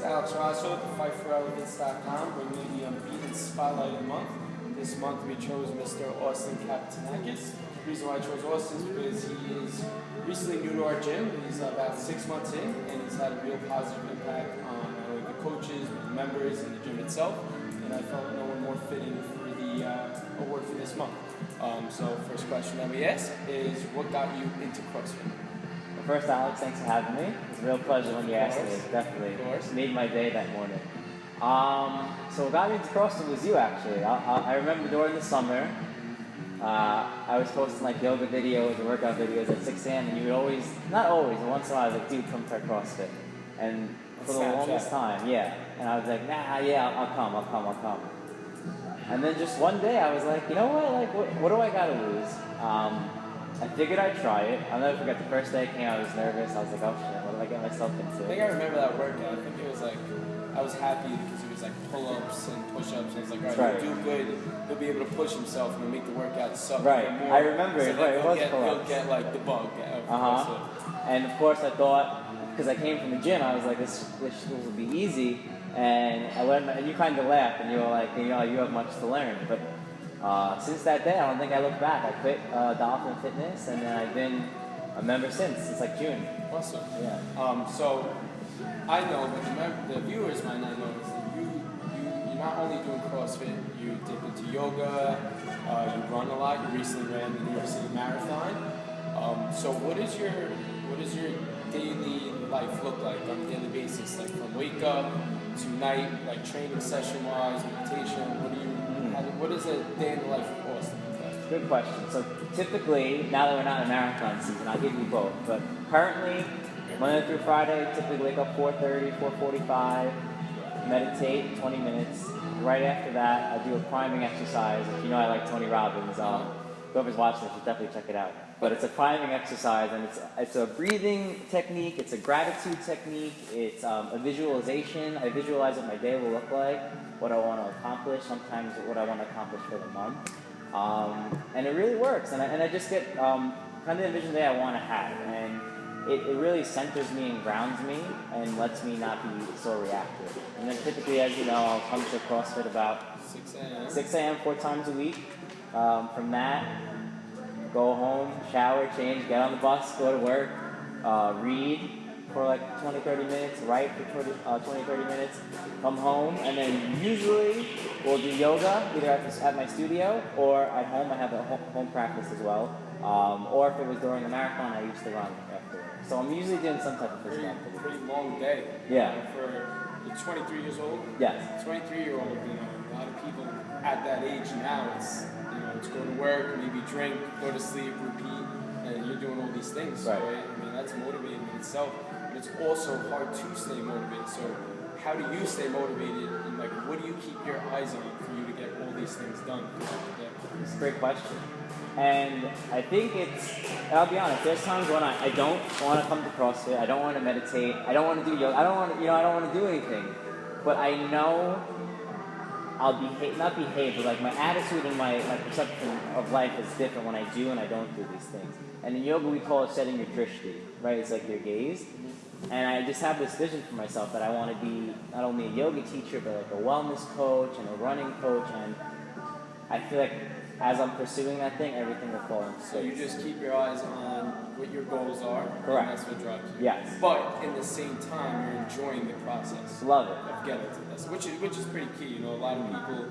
is Alex Rosso with FightForRelevance.com, bringing you the Unbeaten Spotlight of the Month. This month we chose Mr. Austin Kapitanakis. The reason why I chose Austin is because he is recently new to our gym. He's about 6 months in, and he's had a real positive impact on not only the coaches, but the members, and the gym itself. And I felt no one more fitting for the award for this month. So first question that we ask is, what got you into CrossFit? Well, first, Alex, thanks for having me. It's a real pleasure when you asked me. It definitely made my day that morning. So what got me into CrossFit was you, actually. I remember during the summer, I was posting like yoga videos and workout videos at 6 a.m. and you would always, not always, but once in a while, like, dude, come try CrossFit. And for the longest time, yeah. And I was like, nah, yeah, I'll come. And then just one day I was like, you know what, like, what do I gotta lose? I figured I'd try it. I'll never forget the first day I came, I was nervous. I was like, oh shit, what did I get myself into? I think I remember that workout. I think it was like, I was happy because it was like pull-ups and push-ups. I was like, all right, he'll do good. He'll be able to push himself and make the workout suck. Right, more. I remember it. Right, it was pull-ups. He'll get like the bug. And of course I thought, because I came from the gym, I was like, this will be easy. And I learned, and you kind of laughed, and you were like, you know, you have much to learn. But since that day, I don't think I looked back. I quit Dolphin Fitness, and then I've been a member since like June. Awesome. Yeah. So I know, but the viewers might not know, is that you're not only doing CrossFit, you dip into yoga, you run a lot. You recently ran the New York City Marathon. So what is your daily life look like on a daily basis? Like from wake up to night, like training session wise, meditation. What is a day in the life of Austin? Good question. So typically, now that we're not in marathon season, I'll give you both. But currently, Monday through Friday, typically wake up 4:30, 4:45, meditate 20 minutes. Right after that, I do a priming exercise. If you know I like Tony Robbins, whoever's watching this should definitely check it out. But it's a priming exercise, and it's a breathing technique, it's a gratitude technique, it's a visualization. I visualize what my day will look like, what I want to accomplish, sometimes what I want to accomplish for the month. And it really works, and I just get kind of envision the day I want to have. And it really centers me and grounds me and lets me not be so reactive. And then typically, as you know, I'll come to CrossFit about 6 a.m. 4 times a week. From that, go home, shower, change, get on the bus, go to work, read for like 20-30 minutes, write for 20-30 minutes, come home, and then usually we'll do yoga either at my studio or at home. I have a home practice as well. Or if it was during the marathon, I used to run afterwards. So I'm usually doing some type of physical activity. Pretty long day. Yeah. You're 23 years old? Yes. 23-year-old, a lot of people at that age now, it's go to work, maybe drink, go to sleep, repeat, and you're doing all these things. Right. So, I mean, that's motivating in itself, but it's also hard to stay motivated. So how do you stay motivated, and like, what do you keep your eyes on for you to get all these things done? It's a great question. And I think and I'll be honest, there's times when I don't want to come to CrossFit, I don't want to meditate, I don't want to do yoga, I don't want to do anything. But I know I'll not behave, but like my attitude and my perception of life is different when I do and I don't do these things. And in yoga we call it setting your drishti, right? It's like your gaze. And I just have this vision for myself that I want to be not only a yoga teacher, but like a wellness coach and a running coach. And I feel like as I'm pursuing that thing, everything will fall into place. So you just keep your eyes on what your goals are. Correct. And that's what drives you. Yes. But in the same time, you're enjoying the process. Love it. Of getting to this, which is pretty key. A lot of people,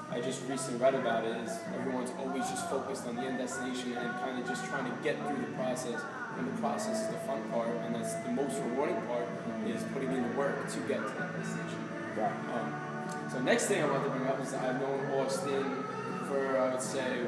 I just recently read about it, is everyone's always just focused on the end destination and kind of just trying to get through the process. And the process is the fun part, and that's the most rewarding part, is putting in the work to get to that destination. Right. So next thing I want to bring up is that I've known Austin for, I would say,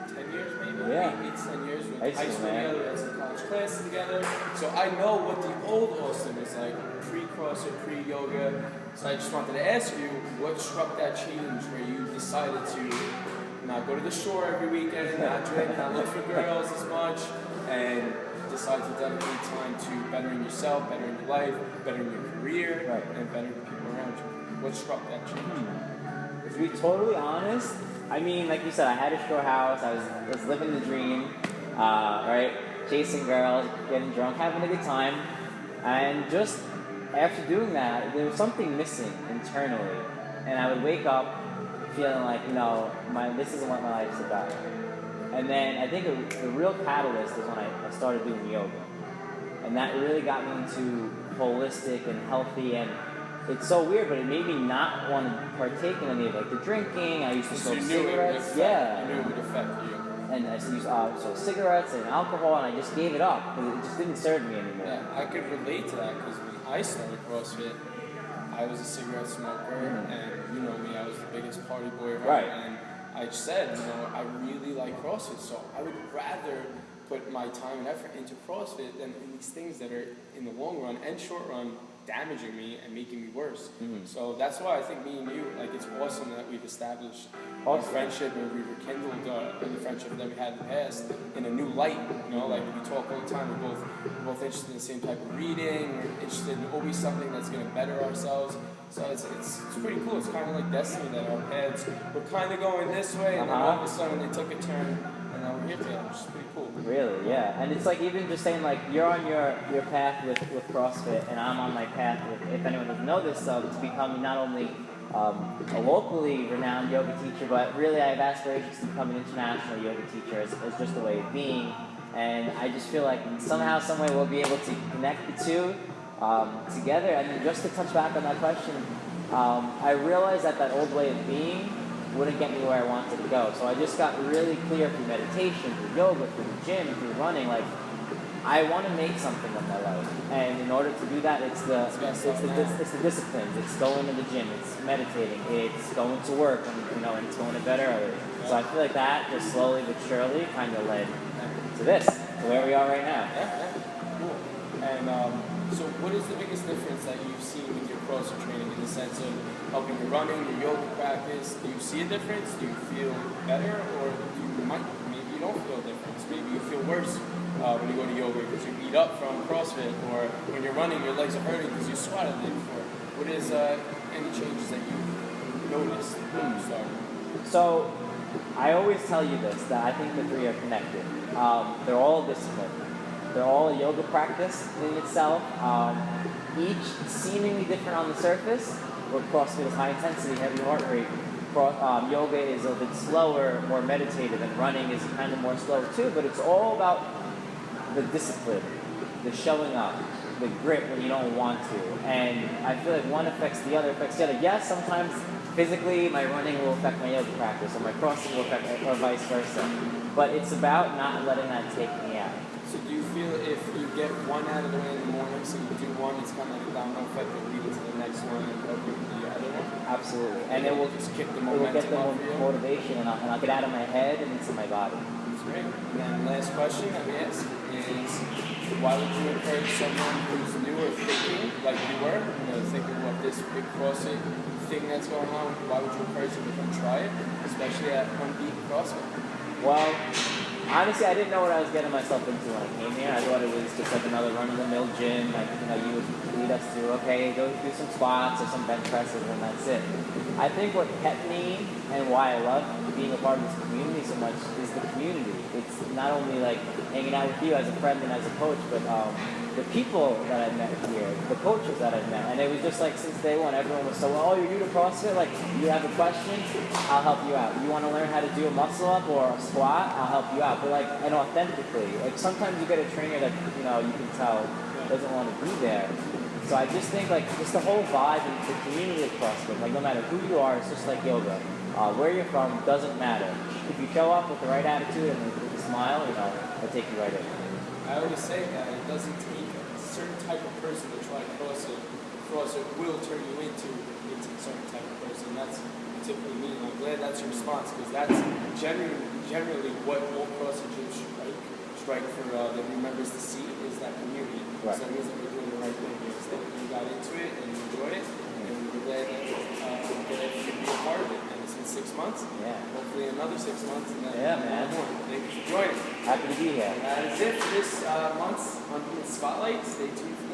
10 years maybe? Yeah. 8 to 10 years. We High went to high school school together, we had some college classes together. So I know what the old Austin was like, pre-CrossFit, pre-yoga. So I just wanted to ask you, what struck that change where you decided to not go to the shore every weekend, not drink, not look for girls as much, and decide to dedicate time to bettering yourself, bettering your life, bettering your career, and bettering the people around you? What struck that change? To be totally honest, I mean, like you said, I had a shore house, I was living the dream, right? Chasing girls, getting drunk, having a good time, and after doing that, there was something missing internally, and I would wake up feeling like, this isn't what my life's about. And then I think the real catalyst is when I started doing yoga, and that really got me into holistic and healthy, and it's so weird, but it made me not want to partake in any of like the drinking. I used to smoke cigarettes. Yeah. You knew it would affect you. And I used to smoke cigarettes and alcohol, and I just gave it up because it just didn't serve me anymore. Yeah, I could relate to that because when I started CrossFit, I was a cigarette smoker, and you know me, I was the biggest party boy around. Right. And I said, I really like CrossFit, so I would rather put my time and effort into CrossFit than in these things that are, in the long run and short run, damaging me and making me worse. So that's why I think me and you, like, it's awesome that we've established our friendship and we rekindled the friendship that we had in the past in a new light. Like we talk all the time. We're both interested in the same type of reading. We're interested in always something that's going to better ourselves. So it's pretty cool. It's kind of like destiny that our paths were kind of going this way, and then all of a sudden they took a turn, and now we're here together, which is pretty cool. Really, yeah. And it's like even just saying like you're on your path with CrossFit, and I'm on my path with, if anyone doesn't know this, to becoming not only a locally renowned yoga teacher, but really I have aspirations to become an international yoga teacher as just a way of being. And I just feel like somehow, some way we'll be able to connect the two together. And just to touch back on that question, I realized that old way of being wouldn't get me where I wanted to go. So I just got really clear through meditation, through yoga, through the gym, through running. Like, I want to make something of my life, and in order to do that, it's the disciplines. It's going to the gym, it's meditating, it's going to work, and it's going to bed early. So I feel like that just slowly but surely kind of led to this, to where we are right now. Yeah, cool. And so, what is the biggest difference that you've seen with your CrossFit training in the sense of helping your running, your yoga practice? Do you see a difference? Do you feel better, or maybe you don't feel a difference? Maybe you feel worse when you go to yoga because you beat up from CrossFit, or when you're running, your legs are hurting because you squatted the day before. What is any changes that you noticed when you started? So, I always tell you this, that I think the three are connected. They're all discipline. They're all a yoga practice in itself. Each seemingly different on the surface, where CrossFit is high intensity, heavy heart rate. Yoga is a bit slower, more meditative, and running is kind of more slow too, but it's all about the discipline, the showing up, the grit when you don't want to. And I feel like one affects the other, Yes, sometimes physically my running will affect my yoga practice, or my CrossFit will affect, or vice versa. But it's about not letting that take me out. So do you feel if you get one out of the way in the morning, so you do one, it's kind of like a domino effect that leads to the next one and go with the other one? Absolutely. And it will just kick the momentum. It will get the motivation, and I'll get out of my head and into my body. That's great. And then the last question that we ask is, why would you encourage someone who's new or thinking, like you were, thinking of this big CrossFit thing that's going on, why would you encourage them to come try it, especially at Unbeaten Crossfit? Well, honestly, I didn't know what I was getting myself into when I came here. I thought it was just like another run-of-the-mill gym. Like, you would lead us to, okay, go do some squats or some bench presses, and that's it. I think what kept me and why I love being a part of this community so much is the community. It's not only like hanging out with you as a friend and as a coach, but the people that I've met here, the coaches that I've met. And it was just like since day one, everyone was so, you're new to CrossFit? Like, you have a question? I'll help you out. You want to learn how to do a muscle up or a squat? I'll help you out. But like, and authentically, like sometimes you get a trainer that, you can tell doesn't want to be there. So I just think like, just the whole vibe and the community of CrossFit, like no matter who you are, it's just like yoga. Where you're from doesn't matter. If you show up with the right attitude and with a smile, it'll take you right in. I always say that it doesn't take a certain type of person to try CrossFit. CrossFit will turn you into a certain type of person. That's typically me. And I'm glad that's your response, because that's generally what all CrossFit gyms strike for the new members to see is that community. Right. So that means that we're doing the right thing. Is that you got into it and you enjoyed it, and we're glad that you can be a part of it. And it's been 6 months. Yeah. Hopefully another 6 months. And then man. more. Thank you for joining. Happy to be here. That is it for this month's Unbeaten Spotlight. Stay tuned for